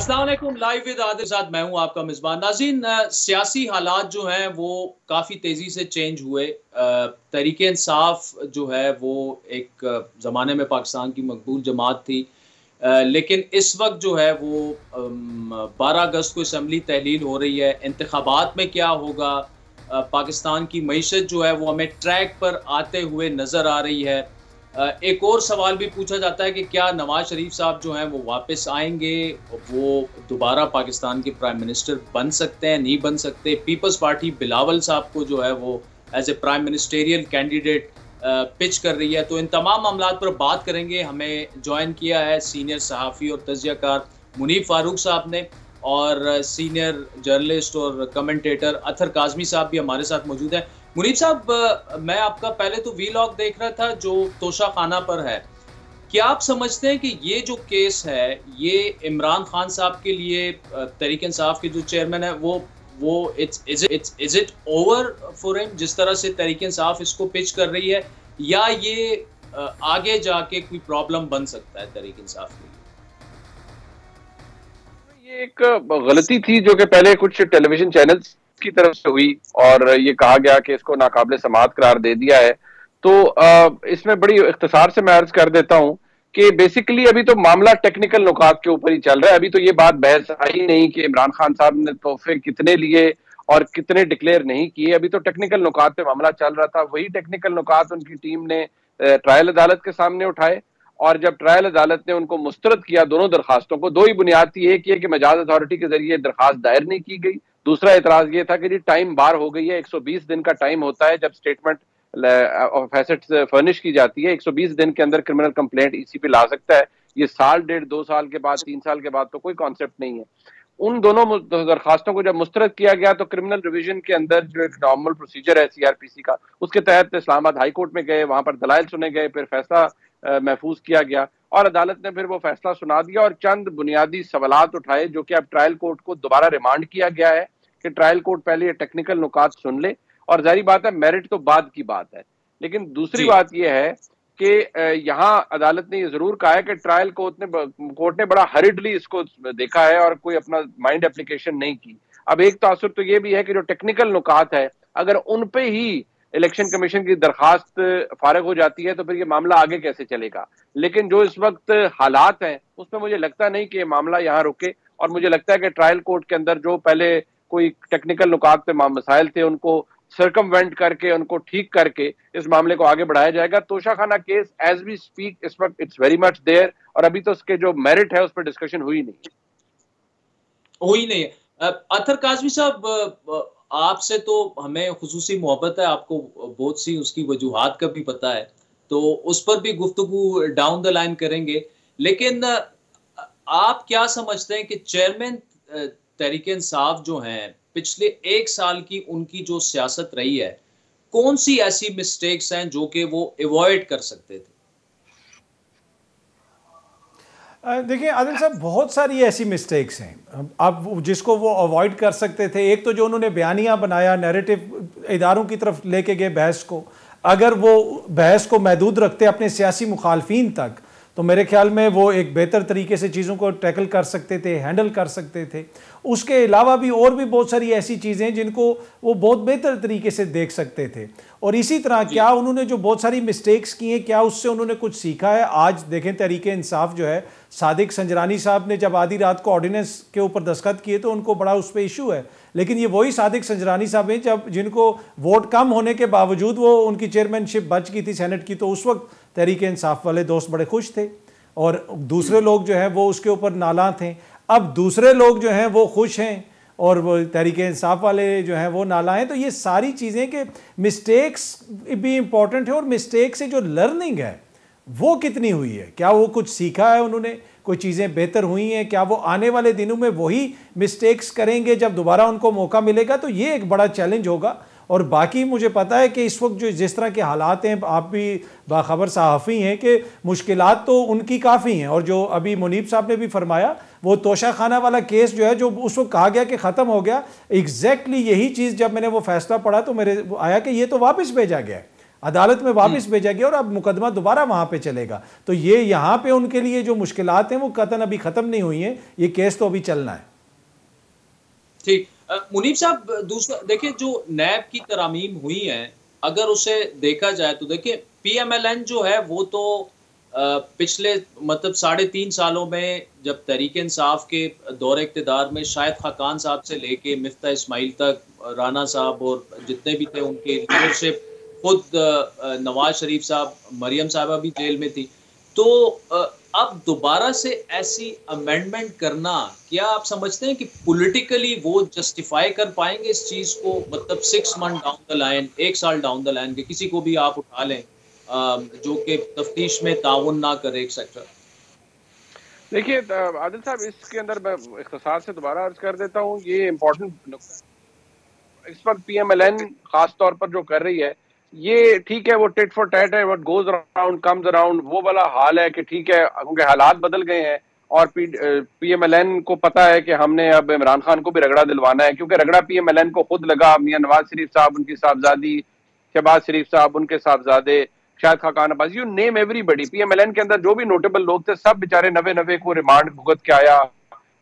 अस्सलाम वालेकुम। Live with Adil साथ मैं हूं आपका मेज़बान। नाज़रीन, सियासी हालात जो हैं वो काफ़ी तेज़ी से चेंज हुए। तहरीक इंसाफ जो है वो एक ज़माने में पाकिस्तान की मकबूल जमात थी, लेकिन इस वक्त जो है वो 12 अगस्त को असम्बली तहलील हो रही है। इंतखाबात में क्या होगा, पाकिस्तान की मईशत जो है वो हमें ट्रैक पर आते हुए नज़र आ रही है। एक और सवाल भी पूछा जाता है कि क्या नवाज शरीफ साहब जो हैं वो वापस आएंगे, वो दोबारा पाकिस्तान के प्राइम मिनिस्टर बन सकते हैं, नहीं बन सकते। पीपल्स पार्टी बिलावल साहब को जो है वो as a prime ministerial candidate pitch कर रही है। तो इन तमाम मामलात पर बात करेंगे। हमें ज्वाइन किया है सीनियर सहाफ़ी और तजियाकार मुनीब फारूक साहब ने, और सीनियर जर्नलिस्ट और कमेंटेटर अतर काज़मी साहब भी हमारे साथ मौजूद हैं। मुनीब साहब, मैं आपका पहले तो वीलॉग देख रहा था जो तोशा खाना पर है। क्या आप समझते हैं कि ये जो केस है ये इमरान खान साहब के लिए, तहरीक इंसाफ के जो चेयरमैन है, वो is it over for him, जिस तरह से तहरीक इंसाफ इसको पिच कर रही है, या ये आगे जाके कोई प्रॉब्लम बन सकता है तहरीक इंसाफ के लिए? ये एक गलती थी जो कि पहले कुछ टेलीविजन चैनल्स की तरफ से हुई और ये कहा गया कि इसको नाकाबिले समाअत करार दे दिया है। तो इसमें बड़ी इख्तिसार से मैं अर्ज कर देता हूं कि बेसिकली अभी तो मामला टेक्निकल नुकात के ऊपर ही चल रहा है। अभी तो ये बात बहस आई नहीं कि इमरान खान साहब ने तोहफे कितने लिए और कितने डिक्लेयर नहीं किए। अभी तो टेक्निकल नुकात पे मामला चल रहा था। वही टेक्निकल नुकात उनकी टीम ने ट्रायल अदालत के सामने उठाए, और जब ट्रायल अदालत ने उनको मुस्तरद किया दोनों दरखास्तों को, दो ही बुनियाद थी। एक ये कि मजाज अथॉरिटी के जरिए दरखास्त दायर नहीं की गई, दूसरा एतराज ये था कि जी टाइम बार हो गई है। 120 दिन का टाइम होता है जब स्टेटमेंट ऑफ एसेट्स फर्निश की जाती है। 120 दिन के अंदर क्रिमिनल कंप्लेंट ईसी पे ला सकता है। ये साल डेढ़ 2 साल के बाद 3 साल के बाद तो कोई कॉन्सेप्ट नहीं है। उन दोनों दरखास्तों को जब मुस्तरद किया गया तो क्रिमिनल रिवीजन के अंदर जो एक नॉर्मल प्रोसीजर है सीआरपीसी का, उसके तहत इस्लामाबाद हाई कोर्ट में गए, वहां पर दलाइल सुने गए, फिर फैसला महफूज किया गया और अदालत ने फिर वो फैसला सुना दिया और चंद बुनियादी सवालात उठाए जो कि अब ट्रायल कोर्ट को दोबारा रिमांड किया गया है कि ट्रायल कोर्ट पहले ये टेक्निकल नुकात सुन ले। और जारी बात है, मेरिट तो बाद की बात है, लेकिन दूसरी बात यह है कि यहाँ अदालत ने ये जरूर कहा है कि ट्रायल कोर्ट ने बड़ा हरिडली इसको देखा है और कोई अपना माइंड एप्लीकेशन नहीं की। अब एक तासुर तो ये भी है कि जो टेक्निकल नुकात है, अगर उन पे ही इलेक्शन कमीशन की दरखास्त फारग हो जाती है तो फिर ये मामला आगे कैसे चलेगा। लेकिन जो इस वक्त हालात हैं उसमें मुझे लगता नहीं कि ये मामला यहाँ रुके, और मुझे लगता है कि ट्रायल कोर्ट के अंदर जो पहले कोई टेक्निकल नुकात पे मसाइल थे उनको सर्कमवेंट करके, उनको ठीक करके इस मामले को आगे बढ़ाया जाएगा। Toshakhana case as we speak इस वक्त इट्स वेरी मच देयर, और अभी तो उसके जो मेरिट है उस पर डिस्कशन हुई नहीं है। अतर काज़मी साहब, आपसे तो हमें खुसूसी मोहब्बत है, आपको बहुत सी उसकी वजूहात का भी पता है, तो उस पर भी गुफ्तगू डाउन द लाइन करेंगे। लेकिन आप क्या समझते हैं कि चेयरमैन तहरीक इंसाफ जो हैं, पिछले 1 साल की उनकी जो सियासत रही है, कौन सी ऐसी मिस्टेक्स हैं जो कि वो अवॉइड कर सकते थे? देखिए आदिल साहब, बहुत सारी ऐसी मिस्टेक्स हैं अब जिसको वो अवॉइड कर सकते थे। एक तो जो उन्होंने बयानिया बनाया, नैरेटिव इदारों की तरफ लेके गए बहस को, अगर वो बहस को महदूद रखते अपने सियासी मुखालफीन तक, तो मेरे ख्याल में वो एक बेहतर तरीके से चीज़ों को टैकल कर सकते थे, हैंडल कर सकते थे। उसके अलावा भी और भी बहुत सारी ऐसी चीज़ें हैं जिनको वो बहुत बेहतर तरीके से देख सकते थे। और इसी तरह क्या उन्होंने जो बहुत सारी मिस्टेक्स की हैं, क्या उससे उन्होंने कुछ सीखा है? आज देखें तहरीक इंसाफ जो है, सादिक संजरानी साहब ने जब आधी रात को ऑर्डिनेंस के ऊपर दस्तखत किए तो उनको बड़ा उस पर इशू है, लेकिन ये वही सादिक संजरानी साहब हैं जब जिनको वोट कम होने के बावजूद वो उनकी चेयरमैनशिप बच गई थी सेनेट की, तो उस वक्त तहरीक इंसाफ वाले दोस्त बड़े खुश थे और दूसरे लोग जो हैं वो उसके ऊपर नाला थे। अब दूसरे लोग जो हैं वो खुश हैं और वो तहरीक इंसाफ वाले जो हैं वो नाला हैं। तो ये सारी चीज़ें कि मिस्टेक्स भी इम्पॉर्टेंट है और मिस्टेक से जो लर्निंग है वो कितनी हुई है, क्या वो कुछ सीखा है, उन्होंने कोई चीज़ें बेहतर हुई हैं, क्या वो आने वाले दिनों में वही मिस्टेक्स करेंगे जब दोबारा उनको मौका मिलेगा? तो ये एक बड़ा चैलेंज होगा। और बाकी मुझे पता है कि इस वक्त जो जिस तरह के हालात हैं, आप भी बाखबर सहाफ़ी हैं कि मुश्किलात तो उनकी काफ़ी हैं। और जो अभी मुनीब साहब ने भी फरमाया, वो तोशा खाना वाला केस जो है, जो उस वक्त कहा गया कि ख़त्म हो गया, एग्जैक्टली यही चीज़ जब मैंने वो फैसला पढ़ा तो मेरे आया कि ये तो वापस भेजा गया है। अदालत में वापस भेजा गया और अब मुकदमा दोबारा वहां पे चलेगा। तो ये यहाँ पे उनके लिए जो मुश्किलात हैं वो कतन अभी खत्म नहीं हुई हैं, ये केस तो अभी चलना है। ठीक, मुनीब साहब, दूसरा देखिए, जो नैब की तरामीम हुई हैं, अगर उसे देखा जाए तो देखिए पीएमएलएन जो है वो तो पिछले मतलब 3.5 सालों में जब तहरीक इंसाफ के दौर इक़्तिदार में शाहिद खाकान साहब से लेके मिफ्ता इस्माइल तक, राना साहब और जितने भी थे उनके लीडरशिप, खुद नवाज शरीफ साहब, मरियम साहबा भी जेल में थी, तो अब दोबारा से ऐसी अमेंडमेंट करना, क्या आप समझते हैं कि पॉलिटिकली वो जस्टिफाई कर पाएंगे इस चीज को? मतलब 6 मंथ डाउन द लाइन, 1 साल डाउन द लाइन के किसी को भी आप उठा लें जो कि तफ्तीश में ताउन ना करे एक्सेट्रा। देखिए आदिल साहब, इसके अंदर मैं इख्तिसार से दोबारा अर्ज कर देता हूँ, ये इम्पोर्टेंट इस वक्त पीएमएलएन खास तौर पर जो कर रही है, ये ठीक है, वो टिट फॉर टैट है, what goes around comes around, वो वाला हाल है कि ठीक है, क्योंकि हालात बदल गए हैं और पीएमएलएन को पता है कि हमने अब इमरान खान को भी रगड़ा दिलवाना है, क्योंकि रगड़ा पीएमएलएन को खुद लगा। मियां नवाज शरीफ साहब, उनकी साहबजादी, शहबाज शरीफ साहब, उनके साहबजादे, Shahid Khaqan Abbasi, you name everybody, PMLN के अंदर जो भी नोटेबल लोग थे सब बेचारे नवे को रिमांड भुगत के आया,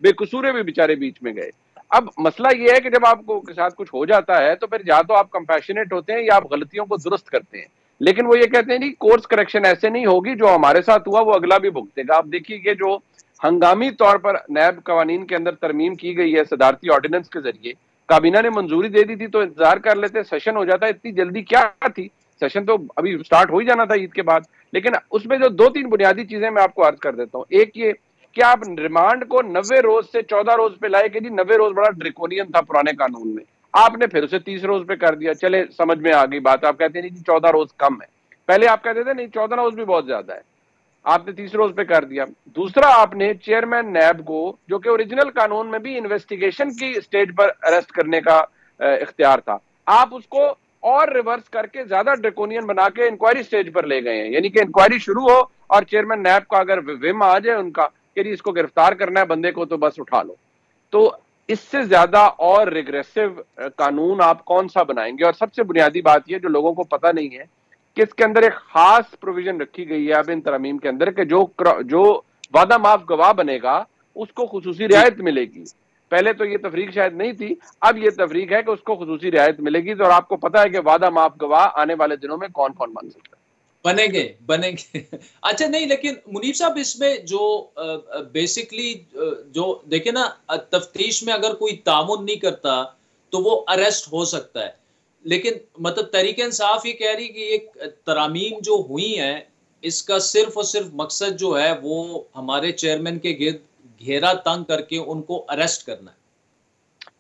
बेकसूरे भी बेचारे बीच में गए। अब मसला ये है कि जब आपको के साथ कुछ हो जाता है तो फिर या तो आप कंपैशनेट होते हैं या आप गलतियों को दुरुस्त करते हैं, लेकिन वो ये कहते हैं नहीं, कोर्स करेक्शन ऐसे नहीं होगी, जो हमारे साथ हुआ वो अगला भी भुगतेगा। आप देखिए ये जो हंगामी तौर पर नैब कवानीन के अंदर तरमीम की गई है सदारती ऑर्डिनेंस के जरिए, काबीना ने मंजूरी दे दी थी तो इंतजार कर लेते, सेशन हो जाता, इतनी जल्दी क्या थी, सेशन तो अभी स्टार्ट हो ही जाना था ईद के बाद। लेकिन उसमें जो 2-3 बुनियादी चीजें मैं आपको अर्ज कर देता हूँ। एक ये कि आप रिमांड को 90 रोज से 14 रोज पे लाए कि जी 90 रोज बड़ा ड्रिकोनियन था पुराने कानून में, आपने फिर उसे 30 रोज पे कर दिया, चले समझ में आ गई बात। आप कहते नहीं जी 14 रोज कम है, पहले आप कहते थे नहीं 14 रोज भी बहुत ज्यादा है, आपने 30 रोज पे कर दिया। दूसरा, आपने चेयरमैन नैब को, जो कि ओरिजिनल कानून में भी इन्वेस्टिगेशन की स्टेज पर अरेस्ट करने का इख्तियार था, आप उसको और रिवर्स करके ज्यादा ड्रेकोनियन बना के इंक्वायरी स्टेज पर ले गए हैं। यानी कि इंक्वायरी शुरू हो और चेयरमैन नैब का अगर विम आ जाए उनका कि इसको गिरफ्तार करना है बंदे को, तो बस उठा लो। तो इससे ज्यादा और रिग्रेसिव कानून आप कौन सा बनाएंगे? और सबसे बुनियादी बात यह जो लोगों को पता नहीं है कि इसके अंदर एक खास प्रोविजन रखी गई है अब इन तरमीम के अंदर कि जो वादा माफ गवाह बनेगा उसको खुसूसी रियायत मिलेगी। पहले तो ये तफरीक शायद नहीं थी, अब ये तफरीक है कि उसको खुसूसी रियायत मिलेगी। तो और आपको पता है कि वादा माफ गवाह आने वाले दिनों में कौन कौन बन सकता है, बनेंगे। अच्छा, नहीं, लेकिन मुनीब साहब, इसमें जो बेसिकली जो देखे ना, तफ्तीश में अगर कोई तामुन नहीं करता तो वो अरेस्ट हो सकता है, लेकिन मतलब तहरीक इंसाफ ये कह रही कि ये तरामीम जो हुई हैं इसका सिर्फ और सिर्फ मकसद जो है वो हमारे चेयरमैन के गिर्द घेरा तंग करके उनको अरेस्ट करना है।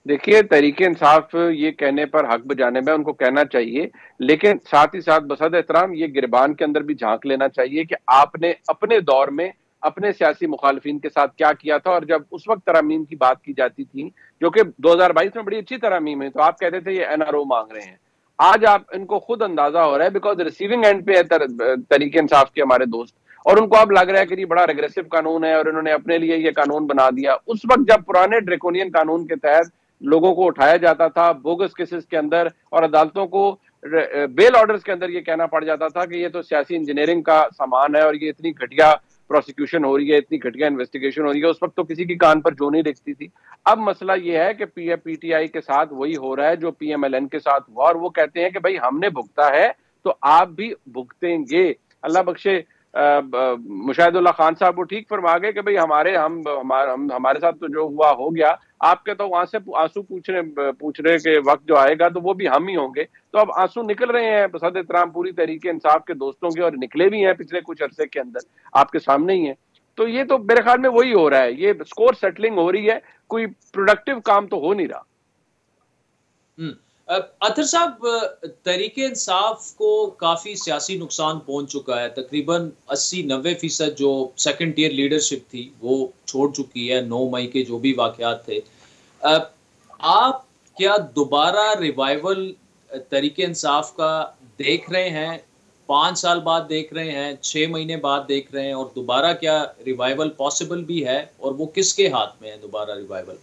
देखिए, तहरीक इंसाफ ये कहने पर हक बजाने में उनको कहना चाहिए, लेकिन साथ ही साथ बसद एहतराम ये गिरबान के अंदर भी झांक लेना चाहिए कि आपने अपने दौर में अपने सियासी मुखालफिन के साथ क्या किया था। और जब उस वक्त तरामीम की बात की जाती थी, जो कि 2022 में बड़ी अच्छी तरामीम है, तो आप कहते थे ये एनआरओ मांग रहे हैं। आज आप इनको खुद अंदाजा हो रहा है, बिकॉज रिसीविंग एंड पे है तहरीक इंसाफ के हमारे दोस्त, और उनको अब लग रहा है कि ये बड़ा रेग्रेसिव कानून है और इन्होंने अपने लिए ये कानून बना दिया। उस वक्त जब पुराने ड्रेकोनियन कानून के तहत लोगों को उठाया जाता था बोगस केसेस के अंदर, और अदालतों को बेल ऑर्डर्स के अंदर ये कहना पड़ जाता था कि ये तो सियासी इंजीनियरिंग का सामान है और ये इतनी घटिया प्रोसिक्यूशन हो रही है, इतनी घटिया इन्वेस्टिगेशन हो रही है, उस वक्त तो किसी की कान पर जो नहीं दिखती थी। अब मसला ये है कि पीटीआई के साथ वही हो रहा है जो पीएमएलएन के साथ हुआ, और वो कहते हैं कि भाई हमने भुगता है तो आप भी भुगतेंगे। अल्लाह बख्शे मुशाहिदुल्लाह खान साहब वो ठीक फरमा गए कि भाई हमारे साथ तो जो हुआ हो गया, आपके तो वहां से आंसू पूछने के वक्त जो आएगा तो वो भी हम ही होंगे। तो अब आंसू निकल रहे हैं बसद एहतराम पूरी तरीके इंसाफ के दोस्तों के, और निकले भी हैं पिछले कुछ अरसे के अंदर, आपके सामने ही है। तो ये तो मेरे ख्याल में वही हो रहा है, ये स्कोर सेटलिंग हो रही है, कोई प्रोडक्टिव काम तो हो नहीं रहा। अतर साहब, तहरीके इंसाफ को काफ़ी सियासी नुकसान पहुंच चुका है। तकरीबन 80-90% जो सेकंड टियर लीडरशिप थी वो छोड़ चुकी है 9 मई के जो भी वाक़यात थे। आप क्या दोबारा रिवाइवल तहरीके इंसाफ का देख रहे हैं? 5 साल बाद देख रहे हैं, 6 महीने बाद देख रहे हैं, और दोबारा क्या रिवाइवल पॉसिबल भी है, और वो किसके हाथ में है दोबारा रिवाइवल?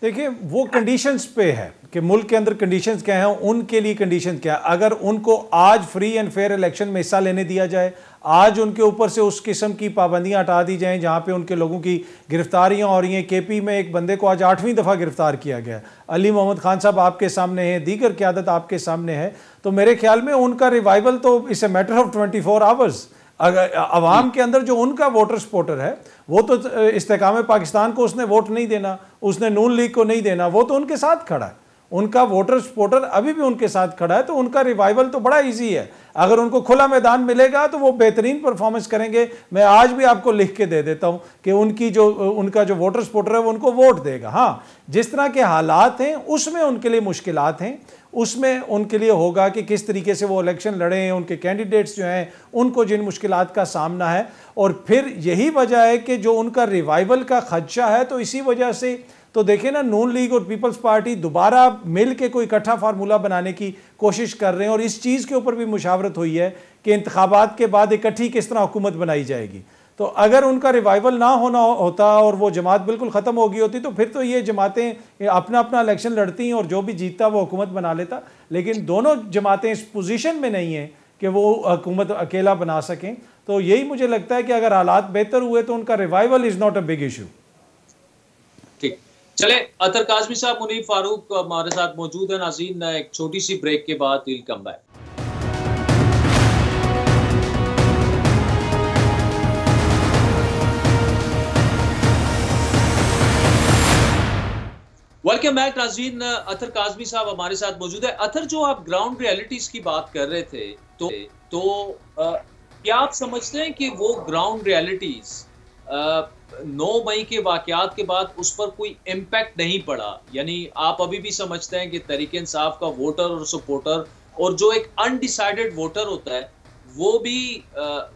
देखिए वो कंडीशंस पे है कि मुल्क के अंदर कंडीशंस क्या हैं, उनके लिए कंडीशन क्या है। अगर उनको आज फ्री एंड फेयर इलेक्शन में हिस्सा लेने दिया जाए, आज उनके ऊपर से उस किस्म की पाबंदियां हटा दी जाएं जहां पे उनके लोगों की गिरफ्तारियां हो रही हैं। केपी में एक बंदे को आज 8वीं दफ़ा गिरफ्तार किया गया, अली मोहम्मद खान साहब आपके सामने हैं, दीगर क़यादत आपके सामने है। तो मेरे ख्याल में उनका रिवाइवल तो it's a matter of 24 hours. अगर अवाम के अंदर जो उनका वोटर सपोर्टर है वो तो इस्तेकाम पाकिस्तान को उसने वोट नहीं देना, उसने नून लीग को नहीं देना, वो तो उनके साथ खड़ा है, उनका वोटर सपोर्टर अभी भी उनके साथ खड़ा है। तो उनका रिवाइवल तो बड़ा इजी है। अगर उनको खुला मैदान मिलेगा तो वो बेहतरीन परफॉर्मेंस करेंगे। मैं आज भी आपको लिख के दे देता हूं कि उनका जो वोटर सपोर्टर है वो उनको वोट देगा। हाँ, जिस तरह के हालात हैं उसमें उनके लिए मुश्किलात हैं, उसमें उनके लिए होगा कि किस तरीके से वो इलेक्शन लड़ें, उनके कैंडिडेट्स जो हैं उनको जिन मुश्किलात का सामना है। और फिर यही वजह है कि जो उनका रिवाइवल का खदशा है, तो इसी वजह से तो देखें ना, नून लीग और पीपल्स पार्टी दोबारा मिल के कोई इकट्ठा फार्मूला बनाने की कोशिश कर रहे हैं। और इस चीज़ के ऊपर भी मुशावरत हुई है कि इंतखाबात के बाद इकट्ठी किस तरह हुकूमत बनाई जाएगी। तो अगर उनका रिवाइवल ना होना होता और वो जमात बिल्कुल ख़त्म हो गई होती तो फिर तो ये जमातें अपना अपना इलेक्शन लड़ती और जो भी जीतता वो हुकूमत बना लेता। लेकिन दोनों जमातें इस पोजीशन में नहीं हैं कि वो हुकूमत अकेला बना सकें। तो यही मुझे लगता है कि अगर हालात बेहतर हुए तो उनका revival is not a big issue. ठीक, चले अतर काज़मी साहब, मुनीब फारूक हमारे साथ मौजूद है। नाज़रीन, एक छोटी सी ब्रेक के बाद will come back. Welcome back नाज़रीन, अतर काज़मी साहब हमारे साथ मौजूद है। अतर, जो आप ग्राउंड रियलिटीज की बात कर रहे थे, तो क्या आप समझते हैं कि वो ग्राउंड रियलिटीज 9 मई के वाकयात के बाद उस पर कोई इम्पैक्ट नहीं पड़ा? यानी आप अभी भी समझते हैं कि तहरीक-ए-इंसाफ का वोटर और सपोर्टर और जो एक अनडिसाइडेड वोटर होता है वो भी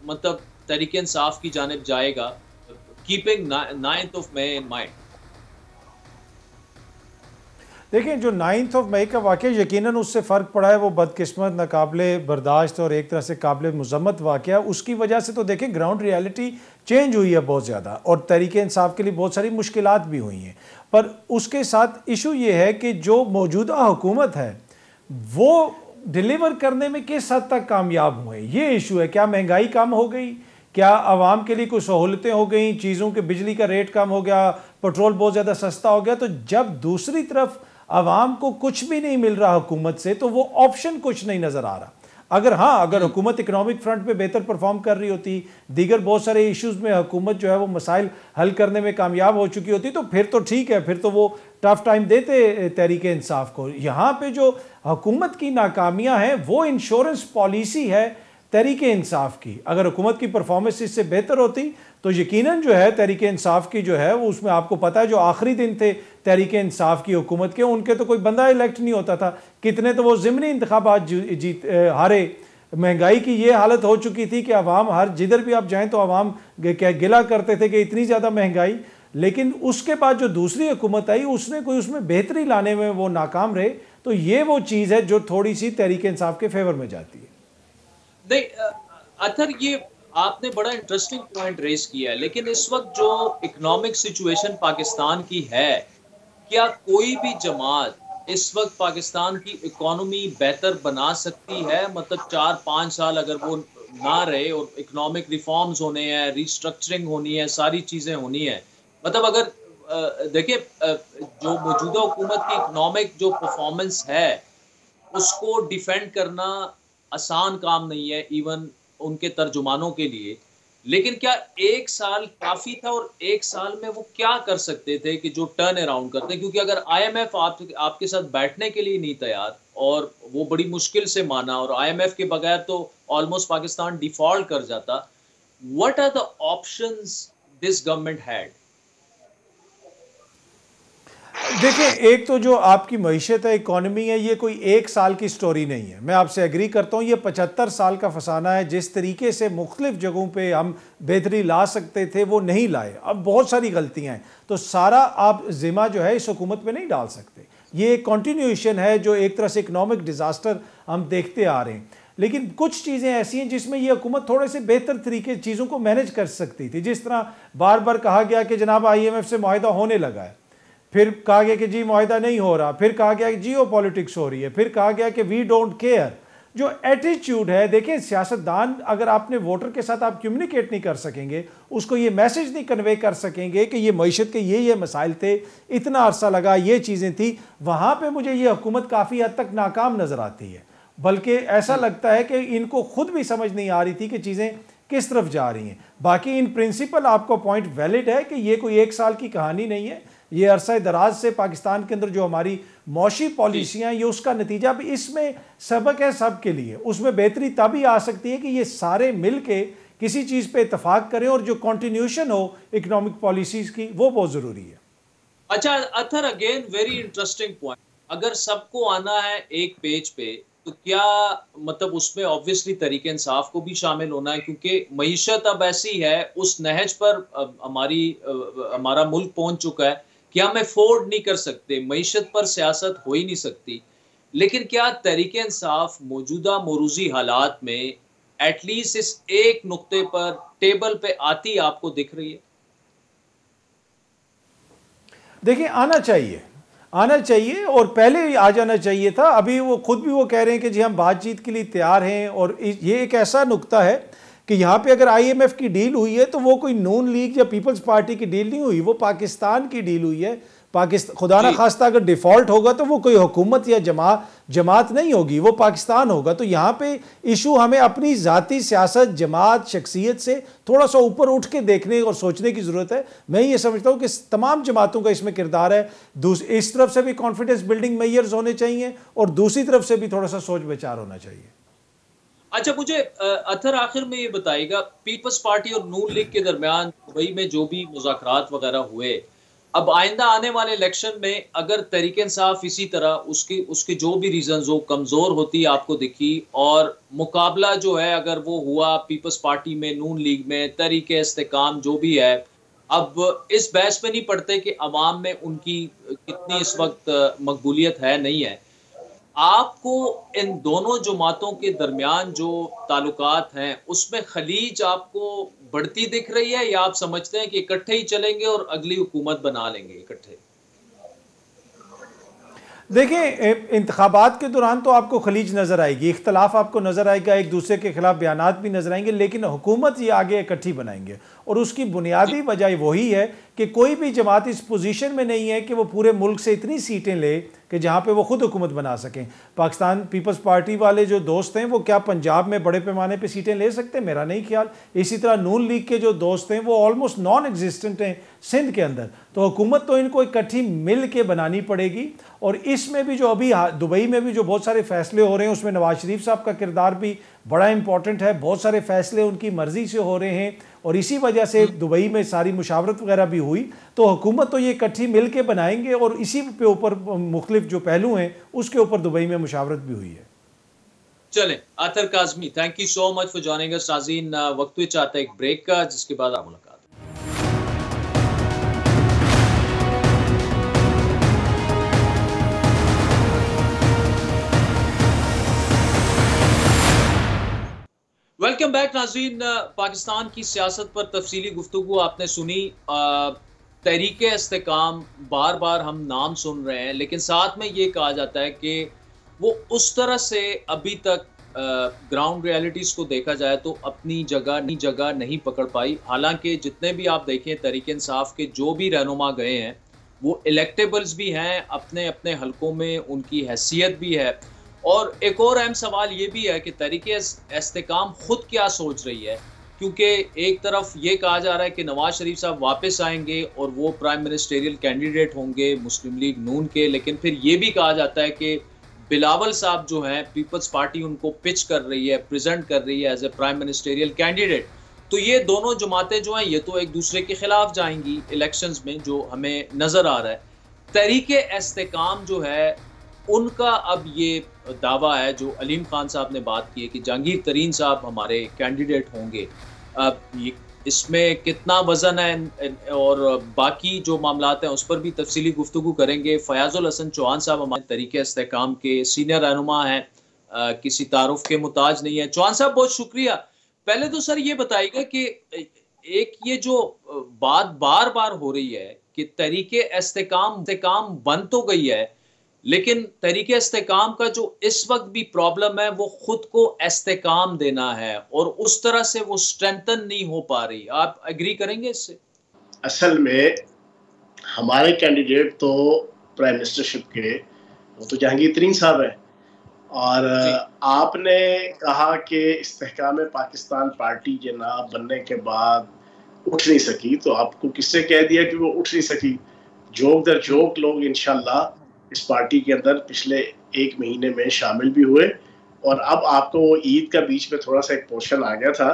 मतलब तहरीक-ए-इंसाफ की जानिब जाएगा, keeping 9th of May in mind? देखिए, जो 9 मई का वाक़या यकीनन उससे फ़र्क पड़ा है, वो बदकिस्मत, नाकाबिले बर्दाश्त और एक तरह से काबिल मज़म्मत वाक़या। उसकी वजह से तो देखें ग्राउंड रियलिटी चेंज हुई है बहुत ज़्यादा और तहरीक-ए-इंसाफ के लिए बहुत सारी मुश्किलात भी हुई हैं। पर उसके साथ इशू ये है कि जो मौजूदा हुकूमत है वो डिलीवर करने में किस हद तक कामयाब हुए, ये इशू है। क्या महंगाई कम हो गई? क्या आवाम के लिए कुछ सहूलतें हो गई? चीज़ों के बिजली का रेट कम हो गया, पेट्रोल बहुत ज़्यादा सस्ता हो गया। तो जब दूसरी तरफ आवाम को कुछ भी नहीं मिल रहा हुकूमत से, तो वो ऑप्शन कुछ नहीं नज़र आ रहा। अगर हुकूमत इकोनॉमिक फ्रंट पे बेहतर परफॉर्म कर रही होती, दीगर बहुत सारे इश्यूज़ में हुकूमत जो है वो मसाइल हल करने में कामयाब हो चुकी होती, तो फिर तो ठीक है, फिर तो वो टफ टाइम देते तहरीक-ए-इंसाफ को। यहाँ पे जो हुकूमत की नाकामियाँ हैं वो इंश्योरेंस पॉलिसी है तहरीक-ए-इंसाफ की। अगर हुकूमत की परफॉर्मेंस इससे बेहतर होती तो यकीनन जो है तहरीक-ए-इंसाफ की जो है वो, उसमें आपको पता है जो आखिरी दिन थे तहरीक-ए-इंसाफ की हुकूमत के, उनके तो कोई बंदा इलेक्ट नहीं होता था। कितने तो वो ज़िमनी इंतखाबात जीत हारे। महंगाई की ये हालत हो चुकी थी कि अवाम हर जिधर भी आप जाएँ तो अवाम क्या गिला करते थे कि इतनी ज़्यादा महंगाई। लेकिन उसके बाद जो दूसरी हुकूमत आई उसने कोई उसमें बेहतरी लाने में वो नाकाम रहे। तो ये वो चीज़ है जो थोड़ी सी तहरीक-ए-इंसाफ के फेवर में जाती है। अतर, ये आपने बड़ा इंटरेस्टिंग पॉइंट रेज किया है, लेकिन इस वक्त जो इकोनॉमिक सिचुएशन पाकिस्तान की है, क्या कोई भी जमात इस वक्त पाकिस्तान की इकोनॉमी बेहतर बना सकती है? मतलब 4-5 साल अगर वो ना रहे और इकोनॉमिक रिफॉर्म्स होने हैं, रिस्ट्रक्चरिंग होनी है, सारी चीज़ें होनी है, मतलब अगर देखिए जो मौजूदा हुकूमत की इकोनॉमिक जो परफॉर्मेंस है उसको डिफेंड करना आसान काम नहीं है इवन उनके तर्जुमानों के लिए। लेकिन क्या 1 साल काफ़ी था और 1 साल में वो क्या कर सकते थे कि जो टर्न अराउंड करते? क्योंकि अगर IMF आपके साथ बैठने के लिए नहीं तैयार और वो बड़ी मुश्किल से माना, और IMF के बगैर तो ऑलमोस्ट पाकिस्तान डिफॉल्ट कर जाता, what are the options this government had? देखिए, एक तो जो आपकी मईशत है, इकॉनमी है, ये कोई 1 साल की स्टोरी नहीं है। मैं आपसे एग्री करता हूँ, ये 75 साल का फसाना है। जिस तरीके से मुख्तलिफ जगहों पे हम बेहतरी ला सकते थे वो नहीं लाए। अब बहुत सारी गलतियाँ हैं, तो सारा आप जिम्मा जो है इस हुकूमत पे नहीं डाल सकते। ये एक कॉन्टिन्यूएशन है जो एक तरह से इकनॉमिक डिज़ास्टर हम देखते आ रहे हैं। लेकिन कुछ चीज़ें ऐसी हैं जिसमें ये हुकूमत थोड़े से बेहतर तरीके चीज़ों को मैनेज कर सकती थी। जिस तरह बार बार कहा गया कि जनाब IMF से मुआहिदा होने लगा है, फिर कहा गया कि जी मुआहिदा नहीं हो रहा, फिर कहा गया कि जियो पॉलिटिक्स हो रही है, फिर कहा गया कि वी डोंट केयर। जो एटीट्यूड है, देखिए सियासतदान, अगर आपने वोटर के साथ आप कम्युनिकेट नहीं कर सकेंगे, उसको ये मैसेज नहीं कन्वे कर सकेंगे कि ये मईशत के ये मसाइल थे, इतना अरसा लगा, ये चीज़ें थी, वहाँ पे मुझे ये हुकूमत काफ़ी हद तक नाकाम नज़र आती है। बल्कि ऐसा लगता है कि इनको खुद भी समझ नहीं आ रही थी कि चीज़ें किस तरफ जा रही हैं। बाकी इन प्रिंसिपल आपको पॉइंट वैलिड है कि ये कोई एक साल की कहानी नहीं है, ये अरसा दराज से पाकिस्तान के अंदर जो हमारी मौशी पॉलिसियाँ, ये उसका नतीजा भी, इसमें सबक है सब के लिए। उसमें बेहतरी तभी आ सकती है कि ये सारे मिल के किसी चीज़ पे इतफाक़ करें और जो कंटिन्यूशन हो इकोनॉमिक पॉलिसीज़ की, वो बहुत ज़रूरी है। अच्छा Athar, again very interesting point. अगर सबको आना है एक पेज पे, तो क्या मतलब उसमें ऑब्वियसली तरीके इंसाफ को भी शामिल होना है, क्योंकि मईशत अब ऐसी है, उस नहज पर हमारा मुल्क पहुंच चुका है कि हम अफोर्ड नहीं कर सकते, मईशत पर सियासत हो ही नहीं सकती। लेकिन क्या तरीके इंसाफ मौजूदा मौरूजी हालात में एटलीस्ट इस एक नुक्ते पर टेबल पे आती आपको दिख रही है? देखिए आना चाहिए और पहले ही आ जाना चाहिए था। अभी वो खुद भी वो कह रहे हैं कि जी हम बातचीत के लिए तैयार हैं, और ये एक ऐसा नुक्ता है कि यहाँ पे अगर IMF की डील हुई है तो वो कोई नून लीग या पीपल्स पार्टी की डील नहीं हुई, वो पाकिस्तान की डील हुई है। पाकिस्तान, खुदा ना खास्ता अगर डिफ़ॉल्ट होगा तो वो कोई हुकूमत या जमात नहीं होगी, वो पाकिस्तान होगा। तो यहाँ पे इशू हमें अपनी ज़ाती सियासत, जमात, शख्सियत से थोड़ा सा ऊपर उठ के देखने और सोचने की ज़रूरत है। मैं ये समझता हूँ कि तमाम जमातों का इसमें किरदार है। इस तरफ से भी कॉन्फिडेंस बिल्डिंग मेजर्स होने चाहिए और दूसरी तरफ से भी थोड़ा सा सोच विचार होना चाहिए। अच्छा, मुझे अथर आखिर में ये बताइएगा, पीपल्स पार्टी और नून लीग के दरमियान दुबई में जो भी मुज़ाकरात वगैरह हुए, अब आइंदा आने वाले इलेक्शन में अगर तरीके इंसाफ इसी तरह उसके जो भी रीजंस हो कमज़ोर होती आपको दिखी, और मुकाबला जो है अगर वो हुआ पीपल्स पार्टी में, नून लीग में, तरीके इस्तेकाम जो भी है, अब इस बहस में नहीं पड़ते कि अवाम में उनकी कितनी इस वक्त मकबूलियत है नहीं है, आपको इन दोनों जमातों के दरमियान जो ताल्लुकात हैं उसमें खलीज आपको बढ़ती दिख रही है, या आप समझते हैं कि इकट्ठे ही चलेंगे और अगली हुकूमत बना लेंगे इकट्ठे? देखिए, इंतखाबात के दौरान तो आपको खलीज नज़र आएगी, इख्तलाफ आपको नज़र आएगा, एक दूसरे के खिलाफ बयानात भी नज़र आएंगे, लेकिन हुकूमत ये आगे इकट्ठी बनाएंगे। और उसकी बुनियादी वजह वही है कि कोई भी जमात इस पोजीशन में नहीं है कि वो पूरे मुल्क से इतनी सीटें ले कि जहाँ पे वो खुद हुकूमत बना सकें। पाकिस्तान पीपल्स पार्टी वाले जो दोस्त हैं वो क्या पंजाब में बड़े पैमाने पे सीटें ले सकते हैं? मेरा नहीं ख्याल। इसी तरह नून लीग के जो दोस्त हैं वो ऑलमोस्ट नॉन एग्जिस्टेंट हैं सिंध के अंदर। तो हुकूमत तो इनको इकट्ठी मिल के बनानी पड़ेगी। और इसमें भी जो अभी दुबई में भी जो बहुत सारे फैसले हो रहे हैं उसमें नवाज शरीफ साहब का किरदार भी बड़ा इंपॉर्टेंट है। बहुत सारे फैसले उनकी मर्जी से हो रहे हैं और इसी वजह से दुबई में सारी मुशावरत वगैरह भी हुई। तो हुकूमत तो ये इकट्ठी मिल के बनाएंगे और इसी पे ऊपर मुख्तलिफ जो पहलू हैं उसके ऊपर दुबई में मुशावरत भी हुई है। चलें, Athar Kazmi, thank you so much for joining us. नाज़रीन, वक्त भी चाहता है एक ब्रेक का, जिसके बाद आप मुलाकात। वेलकम बैक नाज़रीन। पाकिस्तान की सियासत पर तफसीली गुफ्तगू आपने सुनी। तहरीके इस्तेकाम बार बार हम नाम सुन रहे हैं, लेकिन साथ में ये कहा जाता है कि वो उस तरह से अभी तक ग्राउंड रियलिटीज़ को देखा जाए तो अपनी जगह नहीं पकड़ पाई। हालांकि जितने भी आप देखें तहरीके इंसाफ के जो भी रहनुमा गए हैं वो इलेक्टेबल्स भी हैं, अपने अपने हलकों में उनकी हैसियत भी है। और एक और अहम सवाल ये भी है कि तहरीके इस्तेकाम खुद क्या सोच रही है, क्योंकि एक तरफ ये कहा जा रहा है कि नवाज शरीफ साहब वापस आएंगे और वो प्राइम मिनिस्टेरियल कैंडिडेट होंगे मुस्लिम लीग नून के, लेकिन फिर ये भी कहा जाता है कि बिलावल साहब जो हैं पीपल्स पार्टी उनको पिच कर रही है, प्रेजेंट कर रही है as a prime ministerial candidate. तो ये दोनों जमातें जो हैं ये तो एक दूसरे के खिलाफ जाएंगी इलेक्शंस में, जो हमें नज़र आ रहा है। तहरीके इस्तेकाम जो है उनका अब ये दावा है, जो अलीम खान साहब ने बात की है कि जहांगीर तरीन साहब हमारे कैंडिडेट होंगे। अब ये इसमें कितना वज़न है और बाकी जो मामलात हैं उस पर भी तफसीली गुफ्तगू करेंगे। फयाजुल हसन चौहान साहब हमारे तहरीके इस्तेकाम के सीनियर रहनुमा हैं, किसी तारुफ के मुताज नहीं है। चौहान साहब बहुत शुक्रिया। पहले तो सर ये बताइएगा कि एक ये जो बात बार बार हो रही है कि तरीके इस्तेकाम बन तो गई है, लेकिन तरीके इस्तेकाम का जो इस वक्त भी प्रॉब्लम है वो खुद को इस्तेकाम देना है और उस तरह से वो स्ट्रेंथन नहीं हो पा रही। आप एग्री करेंगे इससे? असल में हमारे कैंडिडेट तो प्राइम मिनिस्टरशिप के वो तो जहांगीर तरीन साहब है, और आपने कहा कि इस्तेहकाम पाकिस्तान पार्टी जनाब बनने के बाद उठ नहीं सकी, तो आपको किससे कह दिया कि वो उठ नहीं सकी? जोक दर जोक लोग इंशाल्लाह इस पार्टी के अंदर पिछले 1 महीने में शामिल भी हुए, और अब आपको वो ईद का बीच में थोड़ा सा एक पोर्शन आ गया था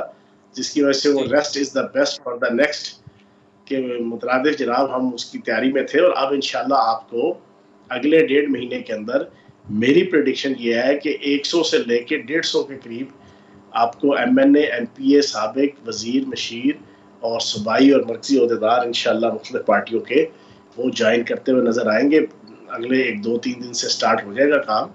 जिसकी वजह से वो rest is the best for the next के मुतरादिफ जनाब हम उसकी तैयारी में थे। और अब इंशाल्लाह आपको अगले 1.5 महीने के अंदर मेरी प्रेडिक्शन ये है कि 100 से लेके 150 के करीब आपको MNA MPA साबिक वजीर मशीर और सूबाई और मरकजी अहदेदार इंशाल्लाह मुख्तलिफ पार्टियों के वो ज्वाइन करते हुए नजर आएंगे। अगले 1-2-3 दिन से स्टार्ट हो जाएगा काम,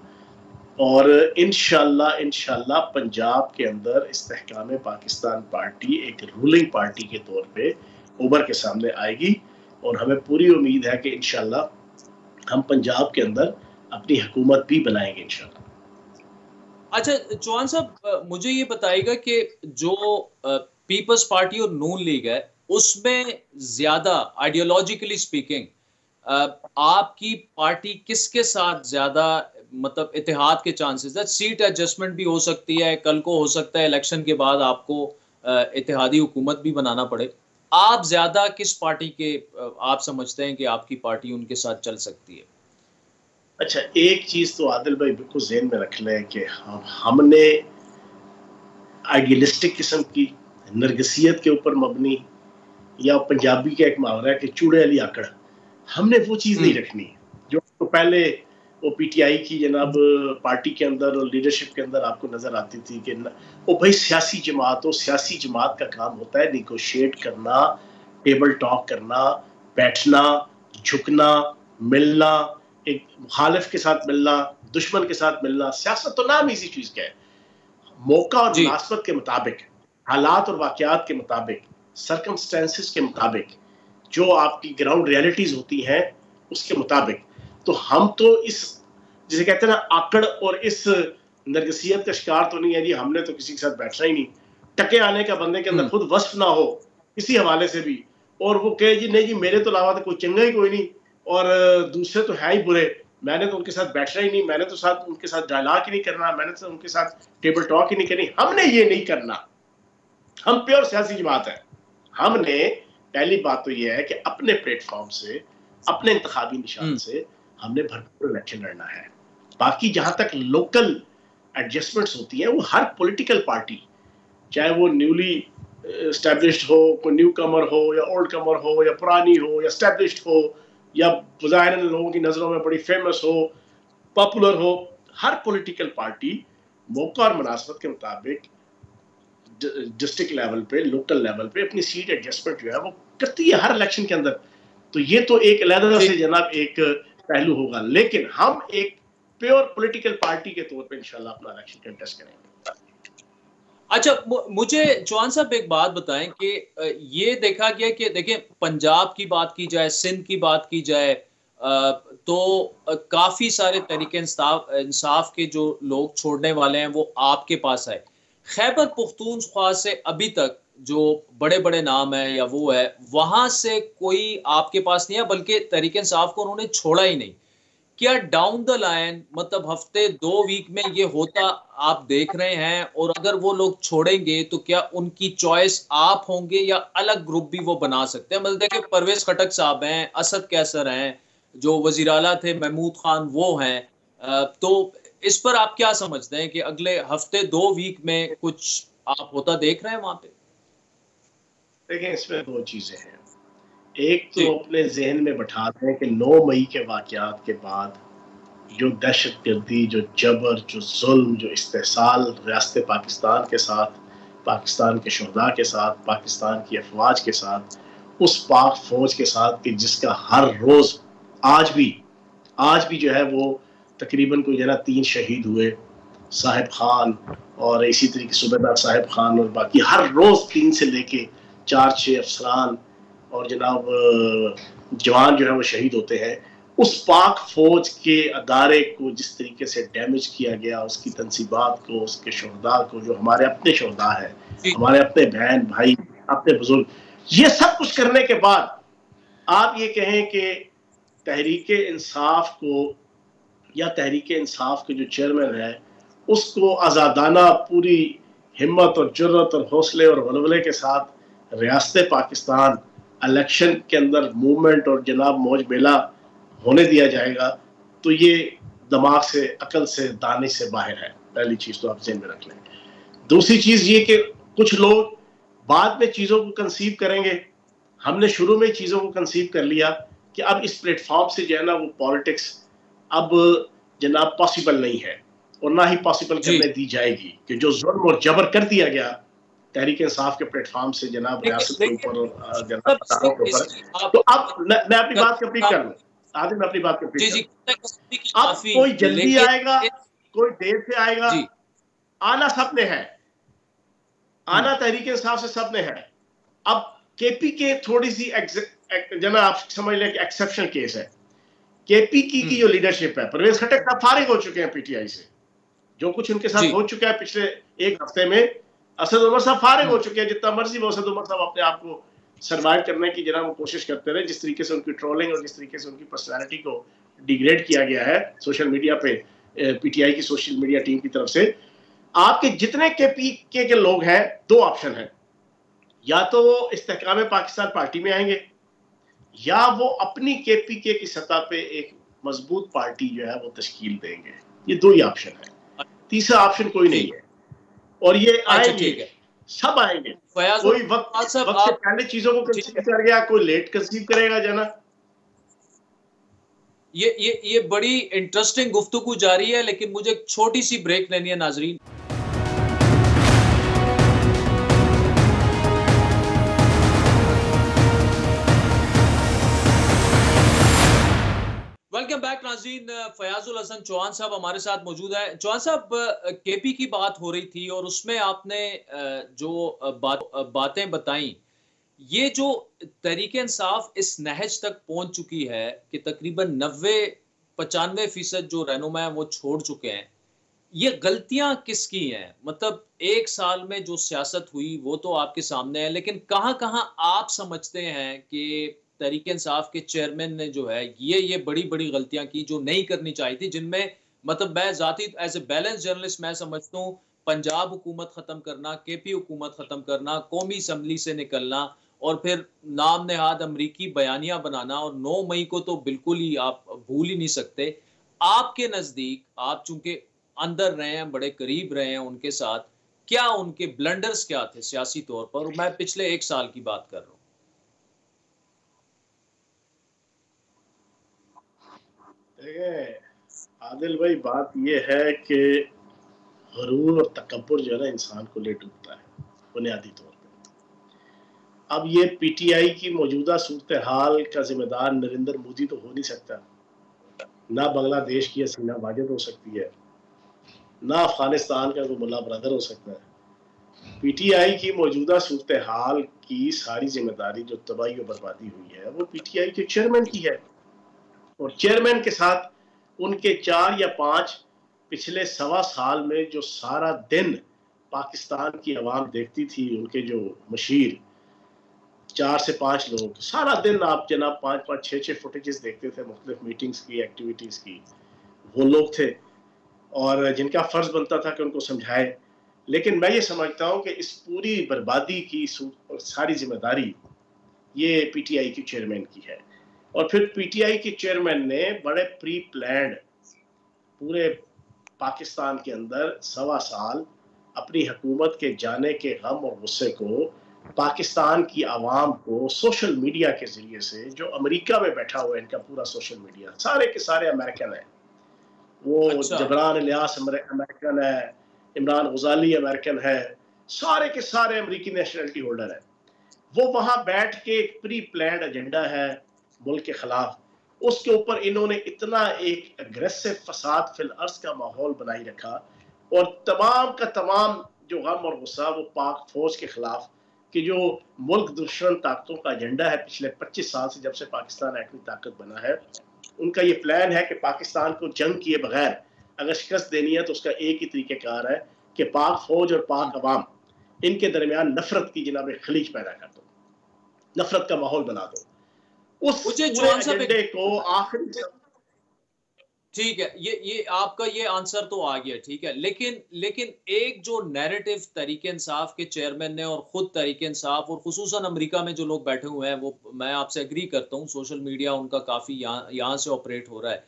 और इंशाल्लाह पंजाब के अंदर इस्तेहकाम पाकिस्तान पार्टी एक रूलिंग पार्टी के तौर पे उभर के सामने आएगी, और हमें पूरी उम्मीद है कि इंशाल्लाह हम पंजाब के अंदर अपनी हुकूमत भी बनाएंगे इंशाल्लाह। अच्छा चौहान साहब, मुझे ये बताइएगा कि जो पीपल्स पार्टी और नून लीग है उसमें ज्यादा आइडियोलॉजिकली स्पीकिंग आपकी पार्टी किसके साथ ज्यादा मतलब इत्तेहाद के चांसेस है? सीट एडजस्टमेंट भी हो सकती है, कल को हो सकता है इलेक्शन के बाद आपको इत्तेहादी हुकूमत भी बनाना पड़े। आप ज्यादा किस पार्टी के आप समझते हैं कि आपकी पार्टी उनके साथ चल सकती है? अच्छा, एक चीज तो आदिल भाई बिल्कुल ज़हन में रख लें कि हमने आइडियलिस्टिक किस्म की नरगसियत के ऊपर मबनी, या पंजाबी का एक मुहावरा है कि चूड़े वाली आकड़, हमने वो चीज़ नहीं रखनी जो तो पहले वो PTI की जनाब पार्टी के अंदर और लीडरशिप के अंदर आपको नजर आती थी कि वो भाई सियासी जमात का काम होता है निगोशिएट करना, टेबल टॉक करना, बैठना, झुकना, मिलना, एक मुखालिफ के साथ मिलना, दुश्मन के साथ मिलना। सियासत तो नाम इसी चीज का है, मौका और मुनासबत के मुताबिक, हालात और वाकयात के मुताबिक, सर्कमस्टेंसेस के मुताबिक, जो आपकी ग्राउंड रियलिटीज होती हैं उसके मुताबिक। तो हम तो इस जिसे कहते हैं ना आकड़ और इस नरगसियत का शिकार तो नहीं है जी, हमने तो किसी के साथ बैठना ही नहीं। टके आने का बंदे के अंदर खुद वस्फ ना हो किसी हवाले से भी, और वो कहे जी नहीं जी मेरे तो अलावा तो कोई चंगा ही कोई नहीं और दूसरे तो है ही बुरे, मैंने तो उनके साथ बैठना ही नहीं, मैंने तो उनके साथ डायलॉग ही नहीं करना, मैंने तो उनके साथ टेबल टॉक ही नहीं करनी। हमने ये नहीं करना, हम प्योर सियासी जमात है। हमने पहली बात तो ये है कि अपने प्लेटफॉर्म से, अपने इंतखाबी निशान से हमने भरपूर इलेक्शन लड़ना है। बाकी जहां तक लोकल एडजस्टमेंट्स होती हैं, वो हर पॉलिटिकल पार्टी, चाहे वो न्यूली एस्टैब्लिश्ड हो, कोई न्यू कमर हो या ओल्ड कमर हो या पुरानी हो या एस्टैब्लिश्ड हो या ज़ाहिरन लोगों की नज़रों में बड़ी फेमस हो, पॉपुलर हो, हर पॉलिटिकल पार्टी मौका और मुनासबत के मुताबिक डिस्ट्रिक्ट लेवल पे, लोकल लेवल पे अपनी सीट एडजस्टमेंट जो है वो करती है हर इलेक्शन के अंदर। तो ये तो एक अलग से जनाब एक पहलू होगा, लेकिन हम एक प्योर पॉलिटिकल पार्टी के तौर पे इंशाल्लाह अपना इलेक्शन कंटेस्ट करेंगे। अच्छा, मुझे चौहान साहब एक बात बताएं कि ये देखा गया कि देखें पंजाब की बात की जाए, सिंध की बात की जाए, तो काफ़ी सारे तरीके इंसाफ के जो लोग छोड़ने वाले हैं वो आपके पास आए। खैबर पुख्तूनख्वा से अभी तक जो बड़े बड़े नाम है या वो है, वहां से कोई आपके पास नहीं है, बल्कि तरीके इंसाफ को उन्होंने छोड़ा ही नहीं। क्या डाउन द लाइन मतलब हफ्ते 2 वीक में ये होता आप देख रहे हैं? और अगर वो लोग छोड़ेंगे तो क्या उनकी चॉइस आप होंगे या अलग ग्रुप भी वो बना सकते हैं? मतलब देखिए परवेज खटक साहब हैं, असद कैसर हैं, जो वजीर आला थे महमूद खान वो हैं, तो इस पर आप क्या समझते हैं कि अगले हफ्ते 2 वीक में कुछ आप होता देख रहे हैं वहां पे? देखिए इसमें 2 चीजें हैं। एक तो अपने जहन में बैठा दें कि 9 मई के वाकयात के बाद जो दहशतगर्दी, जो जबर, जो जुल्म, जो इस्तेहसाल रियासत पाकिस्तान के साथ, पाकिस्तान के शुहदा के साथ, पाकिस्तान की अफवाज के साथ, उस पाक फौज के साथ कि जिसका हर रोज़ आज भी जो है वो तकरीबन कोई जना 3 शहीद हुए, साहिब खान और इसी तरीके सूबेदार साहिब खान, और बाकी हर रोज़ 3 से लेके 4-6 अफसरान और जनाब जवान जो है वो शहीद होते हैं, उस पाक फौज के अदारे को जिस तरीके से डैमेज किया गया, उसकी तनसीबात को, उसके शोहदा को, जो हमारे अपने शोहदा है, हमारे अपने बहन भाई, अपने बुजुर्ग, ये सब कुछ करने के बाद आप ये कहें कि तहरीक इंसाफ को या तहरीक इंसाफ के जो चेयरमैन है उसको आज़ादाना पूरी हिम्मत और जुर्रत और हौसले और वलवले के साथ रियासत पाकिस्तान इलेक्शन के अंदर मूवमेंट और जनाब मौज मेला होने दिया जाएगा, तो ये दिमाग से, अकल से, दाने से बाहर है। पहली चीज तो आप ज़हन में रख लें। दूसरी चीज ये कि कुछ लोग बाद में चीजों को कंसीव करेंगे। हमने शुरू में चीजों को कंसीव कर लिया कि अब इस प्लेटफॉर्म से जो है ना वो पॉलिटिक्स अब जनाब पॉसिबल नहीं है और ना ही पॉसिबल करने दी जाएगी, कि जो जुल्म और जबर कर दिया गया तहरीक इंसाफ के प्लेटफॉर्म से जनाब रियासत के ऊपर और जनाब अदारों के ऊपर, तो अब मैं अपनी बात कंप्लीट कर लूं, आदि मैं अपनी बात कंप्लीट कर, अब कोई जल्दी आएगा, कोई देर से आएगा, आना सबने है, आना तहरीक इंसाफ से सबने है। अब केपी के थोड़ी सी जनाब आप समझ लें कि एक्सेप्शनल केस है। केपी की जो लीडरशिप है, परवेज खट्टक साहब फारिग हो चुके हैं पीटीआई से, जो कुछ उनके साथ हो चुका है पिछले एक हफ्ते में, असद उमर साहब फारिग हो चुके हैं। जितना मर्जी वो असद उमर साहब अपने आप को सर्वाइव करने की जनाब वो कोशिश करते रहे, जिस तरीके से उनकी ट्रोलिंग और जिस तरीके से उनकी पर्सनैलिटी को डिग्रेड किया गया है सोशल मीडिया पे, पीटीआई की सोशल मीडिया टीम की तरफ से। आपके जितने केपीके के लोग हैं, दो ऑप्शन है, या तो वो इस्तेहकाम पाकिस्तान पार्टी में आएंगे या वो अपनी केपीके की सतह पे एक मजबूत पार्टी जो है वो तश्कील देंगे। ये दो ही ऑप्शन है, तीसरा ऑप्शन कोई नहीं है। और ये आएंगे, सब आएंगे, कोई वक्त से पहले चीजों को कंसीव कर गया, कोई लेट कंसीव करेगा जना। ये बड़ी इंटरेस्टिंग गुफ्तगू जारी है, लेकिन मुझे एक छोटी सी ब्रेक लेनी है नाजरीन। वेलकम बैक नाज़रीन। फयाजुल हसन चौहान साहब हमारे साथ मौजूद है। चौहान साहब, केपी की बात हो रही थी और उसमें आपने जो बातें बताई, ये जो तहरीक इंसाफ इस नहज तक पहुंच चुकी है कि तकरीबन 90-95% जो रहनुमा है वो छोड़ चुके हैं, ये गलतियां किसकी हैं? मतलब एक साल में जो सियासत हुई वो तो आपके सामने है, लेकिन कहां कहां आप समझते हैं कि तहरीक इंसाफ के चेयरमैन ने जो है ये बड़ी बड़ी गलतियां की जो नहीं करनी चाहिए थी, जिनमें मतलब मैं जाती एज ए बैलेंस जर्नलिस्ट मैं समझता हूँ पंजाब हुकूमत खत्म करना, केपी हुकूमत खत्म करना, कौमी असम्बली से निकलना और फिर नाम नेहाद अमरीकी बयानिया बनाना, और 9 मई को तो बिल्कुल ही आप भूल ही नहीं सकते। आपके नजदीक, आप चूंकि अंदर रहे हैं, बड़े करीब रहे हैं उनके साथ, क्या उनके ब्लंडर्स क्या थे सियासी तौर पर? मैं पिछले 1 साल की बात कर रहा हूँ। आदिल भाई, बात यह है कि गरूर और तकब्बुर जो है ना इंसान को ले डूबता है बुनियादी तौर पे। अब ये पीटीआई की मौजूदा सूरत हाल का जिम्मेदार नरेंद्र मोदी तो हो नहीं सकता, ना बांग्लादेश की हसीना वाजिद हो सकती है, ना अफगानिस्तान का कोई मुल्ला ब्रदर हो सकता है। पीटीआई की मौजूदा सूरत हाल की सारी जिम्मेदारी जो तबाही और बर्बादी हुई है वो पीटीआई के चेयरमैन की है, और चेयरमैन के साथ उनके 4 या 5 पिछले 1.25 साल में जो सारा दिन पाकिस्तान की आवाम देखती थी, उनके जो मशीर 4 से 5 लोग सारा दिन आप जनाब 5-5, 6-6 फुटेजेस देखते थे मुख्तलिफ मीटिंग्स की, एक्टिविटीज की, वो लोग थे और जिनका फर्ज बनता था कि उनको समझाए। लेकिन मैं ये समझता हूँ कि इस पूरी बर्बादी की सारी जिम्मेदारी ये पीटीआई के चेयरमैन की है। और फिर पीटीआई के चेयरमैन ने बड़े प्री प्लान्ड पूरे पाकिस्तान के अंदर 1.25 साल अपनी हुकूमत के जाने के गम और गुस्से को पाकिस्तान की आवाम को सोशल मीडिया के जरिए से, जो अमेरिका में बैठा हुआ है इनका पूरा सोशल मीडिया, सारे के सारे अमेरिकन है, वो जबरान इलियास अमेरिकन है, इमरान गजाली अमेरिकन है, सारे के सारे अमेरिकी नेशनलिटी होल्डर है। वो वहां बैठ के एक प्री प्लान्ड एजेंडा है मुल्क के खिलाफ, उसके ऊपर इन्होंने इतना एक अग्रेसिव फसाद फिल अर्ज का माहौल बनाई रखा, और तमाम का तमाम जो गम और गुस्सा वो पाक फौज के खिलाफ कि जो मुल्क दुश्मन ताकतों का एजेंडा है पिछले 25 साल से, जब से पाकिस्तान एटमी ताकत बना है, उनका ये प्लान है कि पाकिस्तान को जंग किए बगैर अगर शिकस्त देनी है तो उसका एक ही तरीक़ेकार है कि पाक फौज और पाक अवाम इनके दरमियान नफरत की जनाब खलीज पैदा कर दो, नफरत का माहौल बना दो। उस पूरे एजेंडे को आखिरी, ठीक है, ये आपका ये आंसर तो आ गया, ठीक है, लेकिन एक जो नैरेटिव तरीके इंसाफ के चेयरमैन ने और खुद तरीके इंसाफ और खुसूसन अमेरिका में जो लोग बैठे हुए हैं, वो मैं आपसे एग्री करता हूँ, सोशल मीडिया उनका काफी यहाँ से ऑपरेट हो रहा है।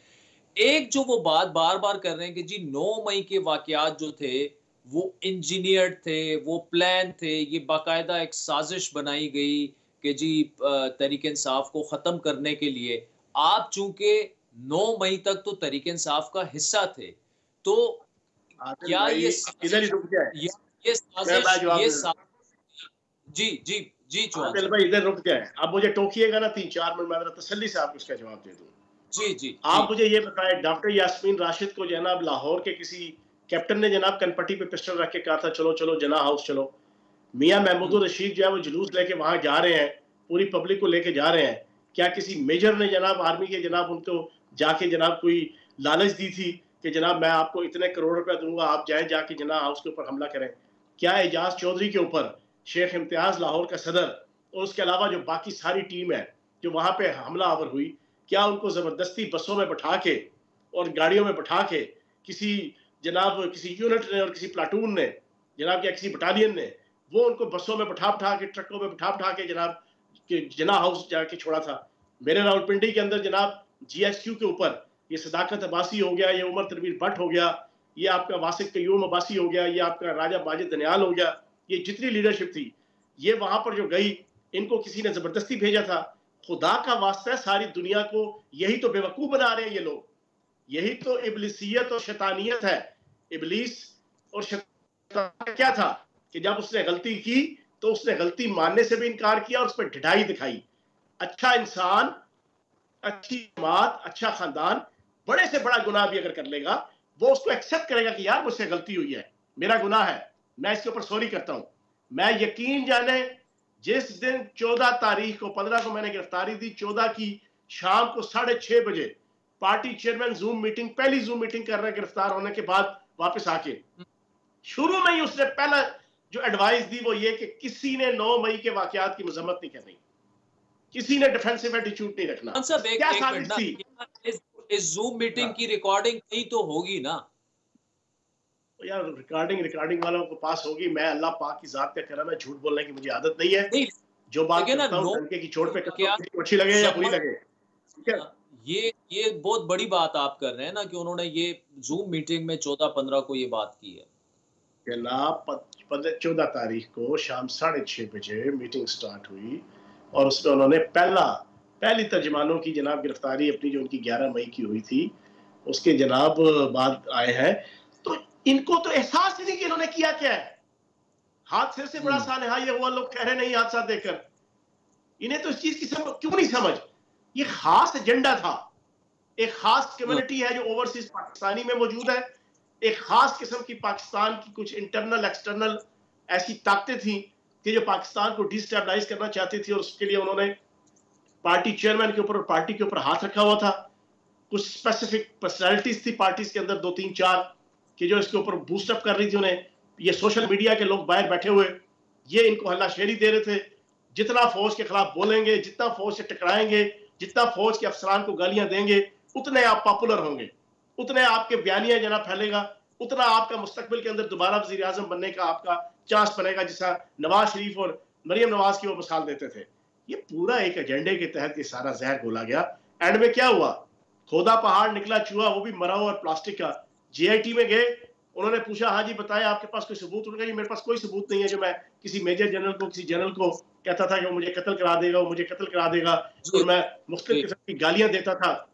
एक जो वो बात बार बार कर रहे हैं कि जी 9 मई के वाकयात जो थे वो इंजीनियर्ड थे, वो प्लान थे, ये बाकायदा एक साजिश बनाई गई कि जी तरीके इंसाफ को खत्म करने के लिए। आप चूंकि 9 मई तक तो तरीके इंसाफ का हिस्सा थे, तो क्या ये जी चौहान भाई इधर रुक जाए, आप मुझे टोकिएगा ना 3-4 मिनट, मैं तसल्ली से आपको इसका जवाब दे दूं। जी आप मुझे ये बताएं, डॉक्टर यास्मीन राशिद को जनाब लाहौर के किसी कैप्टन ने जनाब कनपट्टी पे पिस्टल रख के कहा था चलो चलो जना हाउस चलो। मियां महमूद रशीद जो है वो जुलूस लेके वहां जा रहे हैं, पूरी पब्लिक को लेके जा रहे हैं। क्या किसी मेजर ने जनाब आर्मी के जनाब उनको जाके जनाब कोई लालच दी थी कि जनाब मैं आपको इतने करोड़ रुपया दूंगा, आप जाए जाके जना हाउस के ऊपर हमला करें? क्या एजाज चौधरी के ऊपर शेख इम्तियाज लाहौर का सदर और उसके अलावा जो बाकी सारी टीम है जो वहां पे हमला आवर हुई, क्या उनको जबरदस्ती बसों में बैठा के और गाड़ियों में बैठा के किसी जनाब किसी यूनिट ने और किसी प्लाटून ने जनाब या किसी बटालियन ने वो उनको बसों में बैठा के ट्रकों में बैठा के जनाब के जना हाउस जाके छोड़ा था? मेरे रावलपिंडी के अंदर जनाब GHQ के ऊपर ये सदाकत अब्बासी हो गया, ये उमर तनवीर भट्ट हो गया, ये आपका वासिक कयूम अब्बासी हो गया, ये आपका राजा माजिद दनियाल हो गया, ये जितनी लीडरशिप थी ये वहां पर जो गई, इनको किसी ने जबरदस्ती भेजा था? खुदा का वास्ता है, सारी दुनिया को यही तो बेवकूफ बना रहे हैं ये लोग, यही तो इब्लिसियत और शैतानियत है। इब्लीस और शैतान क्या था कि जब उसने गलती की तो उसने गलती मानने से भी इनकार किया और उस पर ढिठाई दिखाई। अच्छा इंसान, अच्छी जमात, अच्छा खानदान बड़े से बड़ा गुनाह भी अगर कर लेगा वो उसको एक्सेप्ट करेगा कि यार मुझसे गलती हुई है, मेरा गुनाह है, मैं इसके ऊपर सॉरी करता हूं। मैं यकीन जाने जिस दिन 14 तारीख को 15 को मैंने गिरफ्तारी दी, 14 की शाम को 6:30 बजे पार्टी चेयरमैन जूम मीटिंग, पहली जूम मीटिंग कर रहे हैं गिरफ्तार होने के बाद वापस आके, शुरू में ही उसने पहला जो एडवाइस दी वो ये कि किसी ने 9 मई के वाकयात की मजम्मत नहीं करनी, किसी ने डिफेंसिव एटीट्यूड नहीं रखना। क्या साजिश थी? इस जूम मीटिंग की रिकॉर्डिंग कहीं तो होगी ना यार? रिकॉर्डिंग वालों को पास होगी। मैं अल्लाह पाक की जात का करम है, झूठ बोलने की मुझे आदत नहीं है। नहीं, जो बात करता हूं डंके की चोट पे करता हूं, अच्छी लगे या बुरी लगे, ठीक है? ये बहुत बड़ी बात आप कर रहे हैं ना कि उन्होंने ये जूम मीटिंग में 14-15 को ये बात की है जनाब। 14 तारीख को शाम 6:30 बजे मीटिंग स्टार्ट हुई और उसमें उन्होंने पहली तर्जमानों की जनाब गिरफ्तारी अपनी जो उनकी 11 मई की हुई थी उसके जनाब बाद आए हैं। तो इनको तो एहसास ही नहीं कि इन्होंने किया क्या है। हादसे से बड़ा सानहा ये हुआ, लोग कह रहे नहीं हादसा देखकर, इन्हें तो इस चीज की क्यों नहीं समझ? ये खास एजेंडा था, एक खास कम्युनिटी है जो ओवरसीज पाकिस्तानी में मौजूद है, एक खास किस्म की पाकिस्तान की कुछ इंटरनल एक्सटर्नल ऐसी ताकतें थी कि जो पाकिस्तान को डिस्टेबलाइज करना चाहती थी और उसके लिए उन्होंने पार्टी चेयरमैन के ऊपर और पार्टी के ऊपर हाथ रखा हुआ था। कुछ स्पेसिफिक पर्सनैलिटीज थी पार्टीज के अंदर 2-3-4 कि जो इसके ऊपर बूस्टअप कर रही थी उन्हें। ये सोशल मीडिया के लोग बाहर बैठे हुए ये इनको हल्लाशेरी दे रहे थे, जितना फौज के खिलाफ बोलेंगे, जितना फौज से टकराएंगे, जितना फौज के अफसरान को गालियां देंगे, उतने आप पॉपुलर होंगे, उतने आपके बयानिया जना फैलेगा, उतना आपका मुस्तकबिल के अंदर दोबारा वजीर आजम बनने का आपका चांस बनेगा, जिसा नवाज शरीफ और मरियम नवाज की वो मिसाल देते थे। ये पूरा एक एजेंडे के तहत ये सारा जहर घोला गया। एंड में क्या हुआ? खोदा पहाड़ निकला चूहा, वो भी मरा हुआ और प्लास्टिक का। GIT में गए, उन्होंने पूछा हाँ जी बताएं आपके पास कोई सबूत? उन्होंने कहा मेरे पास कोई सबूत नहीं है जो मैं किसी मेजर जनरल को, किसी जनरल को कहता था कि वो मुझे कत्ल करा देगा, वो मुझे कत्ल करा देगा। और मैं मुख्तलिफ किस्म की गालियां देता था,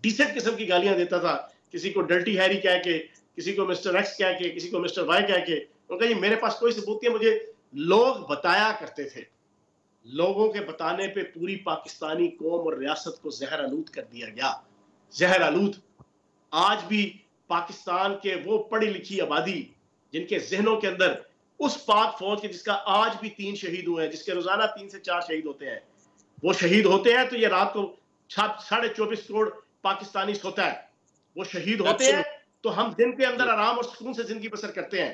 डिसेंट किस्म की गालियां देता था, किसी को डर्टी हैरी कह के, किसी को मिस्टर एक्स कह के, किसी को मिस्टर वाई कह के। उन्होंने कहा मेरे पास कोई सबूत नहीं है, मुझे लोग बताया करते थे। लोगों के बताने पे पूरी पाकिस्तानी कौम और रियासत को जहर आलूद कर दिया गया। जहर आलूद। आज भी पाकिस्तान के वो पढ़ी लिखी आबादी जिनके जहनों के अंदर उस पाक फौज के जिसका आज भी 3 शहीद हुए हैं, जिसके रोजाना 3 से 4 शहीद होते हैं, वो शहीद होते हैं तो ये रात को 24.5 करोड़ पाकिस्तानी सोता है। वो शहीद होते हैं तो हम दिन के अंदर आराम और सुकून से जिंदगी बसर करते हैं।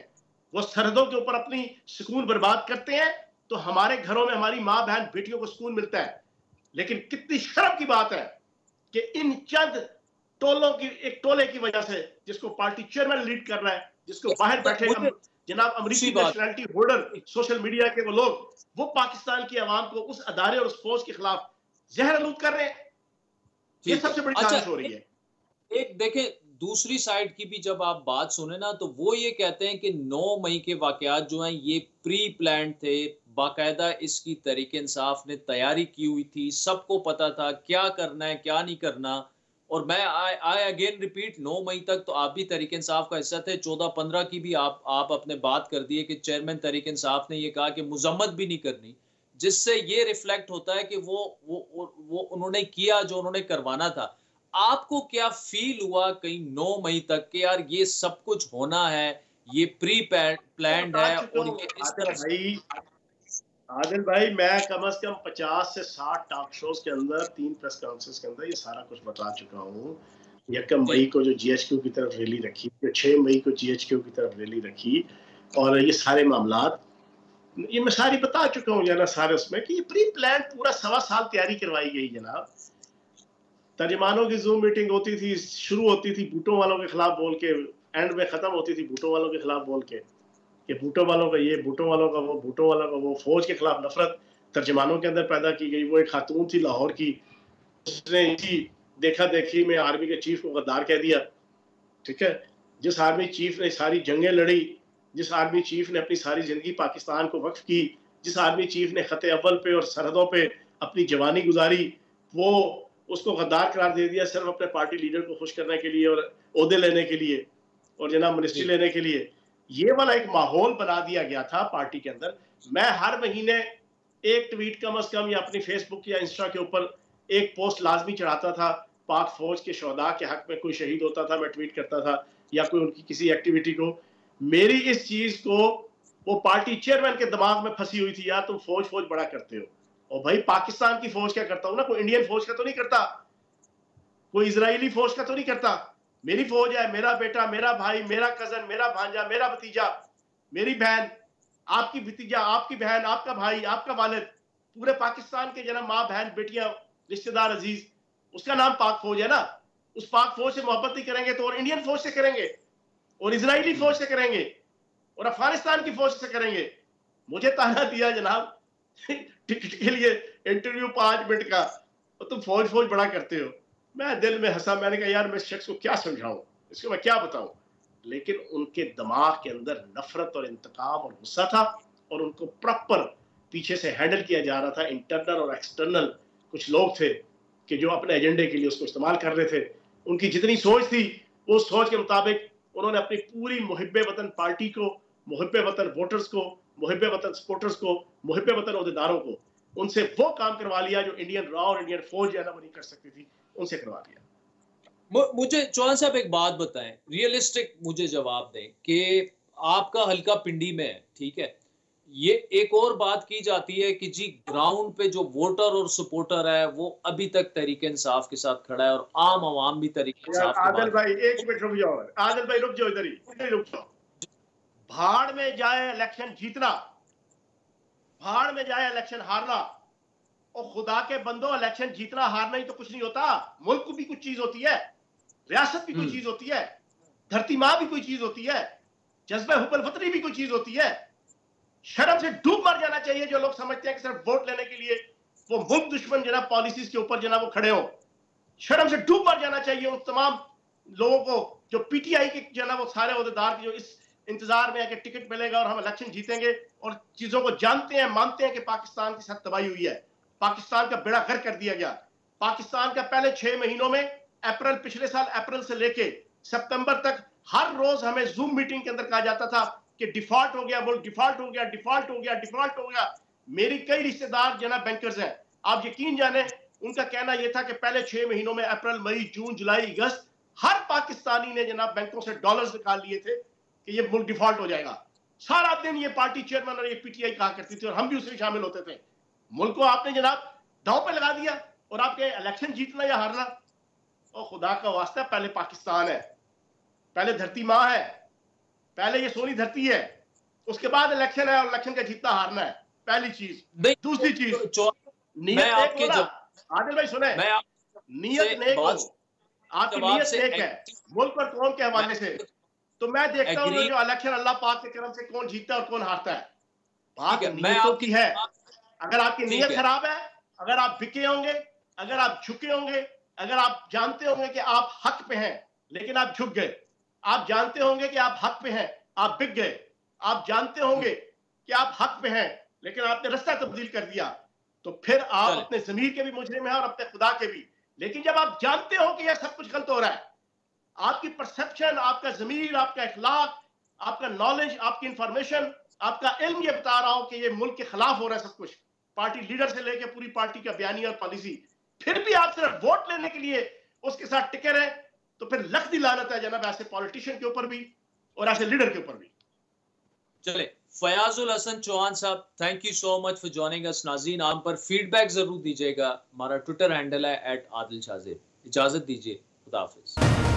वो सरहदों के ऊपर अपनी सुकून बर्बाद करते हैं तो हमारे घरों में हमारी माँ बहन बेटियों को सुकून मिलता है। लेकिन कितनी शर्म की बात है कि इन चंद टोलों की, एक टोले की वजह से, जिसको पार्टी चेयरमैन लीड कर रहा है, जिसको बाहर बैठे जनाब अमरीकी नेशनलिटी होल्डर सोशल मीडिया के वो लोग, वो पाकिस्तान की आवाम को उस अदारे और उस फौज के खिलाफ जहर आलूद कर रहे हैं। ये सबसे बड़ी साजिश हो रही है। एक देखें दूसरी साइड की भी जब आप बात सुने ना, तो वो ये कहते हैं कि 9 मई के वाकयात जो हैं ये प्री प्लान थे, बाकायदा इसकी तहरीक इंसाफ ने तैयारी की हुई थी, सबको पता था क्या करना है क्या नहीं करना। और मैं आई अगेन रिपीट, 9 मई तक तो आप भी तहरीक इंसाफ का हिस्सा थे, 14-15 की भी आप अपने बात कर दिए कि चेयरमैन तहरीक इंसाफ ने ये कहा कि मुजम्मत भी नहीं करनी, जिससे ये रिफ्लेक्ट होता है कि वो उन्होंने किया जो उन्होंने करवाना था। आपको क्या फील हुआ कहीं 9 मई तक कि यार ये सब कुछ होना है, ये प्री प्लान्ड है और ये इस तरह से? आदिल भाई, मैं कम से कम 50 से 60 टॉक शोज के अंदर, 3 प्रेस कॉन्फ्रेंस के अंदर ये सारा कुछ बता चुका हूँ। 1 मई को जो जीएचक्यू की तरफ रैली रखी, 6 मई को जीएचक्यू की तरफ रैली रखी, और ये सारे मामलात ये मैं सारी बता चुका हूँ जनाब, सारे उसमें कि ये प्री प्लान पूरा 1.25 साल तैयारी करवाई गई जनाब। तर्जमानों की जूम मीटिंग होती थी, शुरू होती थी भूटो वालों के खिलाफ बोल के, एंड में खत्म होती थी भूटो वालों के खिलाफ बोल के कि भूटो वालों का ये, भूटो वालों का वो, भूटो वालों का वो। फौज के खिलाफ नफरत तर्जमानों के अंदर पैदा की गई। वो एक खातून थी लाहौर की, उसने इसी देखा देखी में आर्मी के चीफ को गद्दार कह दिया। ठीक है, जिस आर्मी चीफ ने सारी जंगें लड़ी, जिस आर्मी चीफ ने अपनी सारी जिंदगी पाकिस्तान को वक्फ की, जिस आर्मी चीफ ने खते अव्वल पे और सरहदों पे अपनी जवानी गुजारी, वो उसको गद्दार करार दे दिया सिर्फ अपने पार्टी लीडर को खुश करने के लिए और ओहदे लेने के लिए और जनाब मिनिस्ट्री लेने के लिए। ये वाला एक माहौल बना दिया गया था पार्टी के अंदर। मैं हर महीने एक ट्वीट कम से कम या अपनी फेसबुक या इंस्टा के ऊपर एक पोस्ट लाजमी चढ़ाता था। पाक फौज के शोहदा के हक में कोई शहीद होता था, मैं ट्वीट करता था, या कोई उनकी किसी एक्टिविटी को। मेरी इस चीज को वो पार्टी चेयरमैन के दिमाग में फंसी हुई थी, यार तुम फौज फौज बड़ा करते हो। और भाई पाकिस्तान की फौज क्या करता हूं ना, कोई इंडियन फौज का तो नहीं करता, कोई इजरायली फौज का तो नहीं करता। मेरी फौज है, मेरा बेटा, मेरा भाई, मेरा कजन, मेरा भांजा, मेरा भतीजा, मेरी बहन, आपकी भतीजा, आपकी बहन, आपका भाई, आपका वालिद, पूरे पाकिस्तान के जना माँ बहन बेटियां रिश्तेदार अजीज, उसका नाम पाक फौज है ना। उस पाक फौज से मोहब्बत नहीं करेंगे तो और इंडियन फौज से करेंगे, और इजरायली फौज से करेंगे, और अफगानिस्तान की फौज से करेंगे। मुझे ताना दिया जनाब टिकट के लिए इंटरव्यू 5 मिनट का, और तुम फौज फौज बड़ा करते हो। मैं दिल में हंसा, मैंने कहा यार मैं इस शख्स को क्या समझाऊं, इसको मैं क्या बताऊं। लेकिन उनके दिमाग के अंदर नफरत और इंतकाम और गुस्सा था, और उनको प्रॉपर पीछे से हैंडल किया जा रहा था। इंटरनल और एक्सटर्नल कुछ लोग थे कि जो अपने एजेंडे के लिए उसको इस्तेमाल कर रहे थे। उनकी जितनी सोच थी उस सोच के मुताबिक उन्होंने अपनी पूरी मुहिब्बे वतन पार्टी को, मुहिब्बे वतन वोटर्स को, मुहिब्बे वतन सपोर्टर्स को, मुहिब्बे वतन ओहदेदारों को, उनसे वो काम करवा लिया जो इंडियन रॉ और इंडियन फौज जो है ना वो नहीं कर सकती थी, उनसे करवा दिया। मुझे चौहान साहब एक बात बताएं, रियलिस्टिक मुझे जवाब दें कि आपका हल्का पिंडी में है, ठीक है, ये एक और बात की जाती है कि जी ग्राउंड पे जो वोटर और सपोर्टर है वो अभी तक तहरीक इंसाफ के साथ खड़ा है और आम आवाम भी तहरीक इंसाफ। आदिल भाई एक मिनट रुक जाओ, आदिल भाई रुक जाओ, इधर ही रुक जाओ। भाड़ में जाए इलेक्शन जीतना, भाड़ में जाए इलेक्शन हारना, और खुदा के बंदो इलेक्शन जीतना हारना ही तो कुछ नहीं होता। मुल्क भी कुछ चीज होती है, रियासत भी कोई चीज होती है, धरती माँ भी कोई चीज होती है, जज्बे हुब्बुल वतनी भी कोई चीज होती है। शर्म से डूब मर जाना चाहिए जो लोग समझते हैं कि सिर्फ वोट लेने के लिए वो मुल्क दुश्मन जनाब पॉलिसीज के ऊपर जनाब वो खड़े हो। शर्म से डूब मर जाना चाहिए उन तमाम लोगों को जो पीटीआई के जनाब वो सारे ओहदेदार की जो इस इंतजार में है कि टिकट मिलेगा और हम इलेक्शन जीतेंगे, और चीजों को जानते हैं, मानते हैं कि पाकिस्तान के साथ तबाही हुई है, पाकिस्तान का बेड़ा गर्क कर दिया गया। पाकिस्तान का पहले 6 महीनों में अप्रैल, पिछले साल अप्रैल से लेके सितंबर तक हर रोज हमें जूम मीटिंग के अंदर कहा जाता था कि डिफॉल्ट हो गया, मुल्क डिफॉल्ट हो गया, डिफॉल्ट हो गया, डिफॉल्ट हो गया। मेरी कई रिश्तेदार जनाब बैंकर्स हैं, आप यकीन जाने उनका कहना यह था कि पहले 6 महीनों में अप्रैल, मई, जून, जुलाई, अगस्त हर पाकिस्तानी ने जनाब बैंकों से डॉलर्स निकाल लिए थे कि ये मुल्क डिफॉल्ट हो जाएगा। सारा दिन ये पार्टी चेयरमैन और ये पीटीआई कहा करती थी और हम भी उसमें शामिल होते थे। मुल्क को आपने जनाब दांव पे लगा दिया और आपके इलेक्शन जीतना या हारना, और खुदा का वास्ता पहले पाकिस्तान है, पहले धरती माँ है, पहले ये सोनी धरती है, उसके बाद इलेक्शन है और इलेक्शन का जीतना हारना है, पहली चीज। दूसरी चीज, नीयत नेक हो ना आदिल भाई, सुने, नीयत नेक हो, आपकी नीयत नेक है मुल्क और कौम के हवाले से, तो मैं देखता हूँ जो इलेक्शन अल्लाह पाक के करम से कौन जीतता है और कौन हारता है। बात नीयतों की है। अगर आपकी नीयत खराब है, अगर आप बिके होंगे, अगर आप झुके होंगे, अगर आप जानते होंगे कि आप हक पे हैं लेकिन आप झुक गए, आप जानते होंगे कि आप हक पे हैं आप बिक गए, आप जानते होंगे कि आप हक पे हैं लेकिन आपने रास्ता तब्दील कर दिया, तो फिर आप अपने ज़मीर के भी मुजरिम हैं और अपने खुदा के भी। लेकिन जब आप जानते हो कि यह सब कुछ गलत हो रहा है, आपकी परसेप्शन, आपका ज़मीर, आपका इखलाक, आपका नॉलेज, आपकी इंफॉर्मेशन, आपका इल्म ये बता रहा हो कि ये मुल्क के खिलाफ हो रहा है सब कुछ, पार्टी लीडर से लेकर पूरी पार्टी का बयानी और पॉलिसी, फिर भी आप सिर्फ वोट लेने के लिए उसके साथ टिके रहे, तो फिर लख्ती लानत है जनाब ऐसे पॉलिटिशियन के ऊपर भी और ऐसे लीडर के ऊपर भी। चले, फयाजुल हसन चौहान साहब, thank you so much for joining us. नाज़रीन, आप पर फीडबैक जरूर दीजिएगा। हमारा ट्विटर हैंडल है @आदिल शाज़ेब। इजाजत दीजिए, खुदा हाफिज।